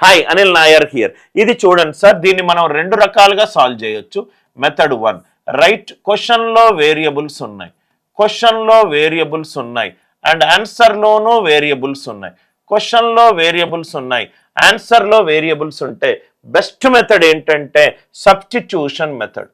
Hi Anil Nair here. ఇది చూడండి sir, దీన్ని మనం రెండు రకాలుగా సాల్వ్ చేయొచ్చు. మెథడ్ 1, రైట్ క్వశ్చన్లో వేరియబుల్స్ ఉన్నాయి, క్వశ్చన్లో వేరియబుల్స్ ఉన్నాయి అండ్ ఆన్సర్లోనూ వేరియబుల్స్ ఉన్నాయి. క్వశ్చన్లో వేరియబుల్స్ ఉన్నాయి, ఆన్సర్లో వేరియబుల్స్ ఉంటే బెస్ట్ మెథడ్ ఏంటంటే substitution method.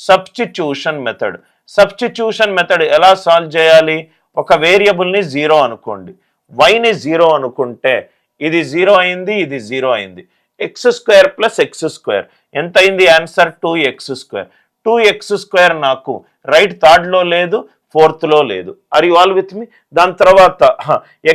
Substitution method substitution method ఎలా సాల్వ్ చేయాలి? ఒక వేరియబుల్ని 0 అనుకోండి, వైని 0 అనుకుంటే ఇది 0 అయింది, ఇది 0 అయింది. x² ప్లస్ x² ఎంత అయింది? Answer 2x². 2x² నాకు రైట్ థర్డ్లో లేదు, ఫోర్త్లో లేదు. Are you all with me? దాని తర్వాత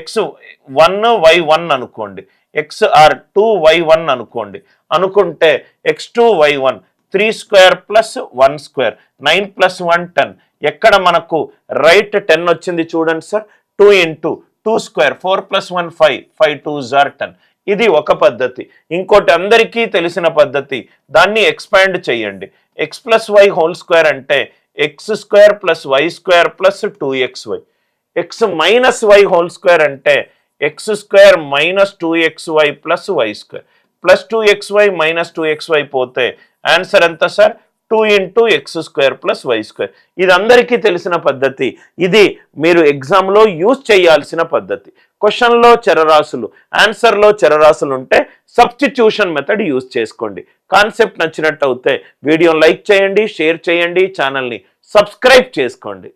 x1 y1 అనుకోండి, x2y1 అనుకోండి. అనుకుంటే x2 y1 3² ప్లస్ 1² 9 ప్లస్ 1 10. ఎక్కడ మనకు రైట్ 10 వచ్చింది చూడండి sir. 2 into 2² 4 plus 1 5 5 2s are 10. ఇది ఒక పద్ధతి. ఇంకోటి అందరికీ తెలిసిన పద్ధతి, దాన్ని ఎక్స్పాండ్ చేయండి. x plus y whole square అంటే x² plus y² plus 2xy. x minus y whole square అంటే x² minus 2xy plus y² plus 2xy minus 2xy పోతే ఆన్సర్ ఎంత sir? 2 into x² plus y². ఇది అందరికీ తెలిసిన పద్ధతి. ఇది మీరు ఎగ్జామ్లో యూజ్ చేయాల్సిన పద్ధతి. క్వశ్చన్లో చరరాశులు, ఆన్సర్లో చరరాశులు ఉంటే సబ్స్టిట్యూషన్ మెథడ్ యూజ్ చేసుకోండి. కాన్సెప్ట్ నచ్చినట్టు అయితే వీడియోని లైక్ చేయండి, షేర్ చేయండి, ఛానల్ని సబ్స్క్రైబ్ చేసుకోండి.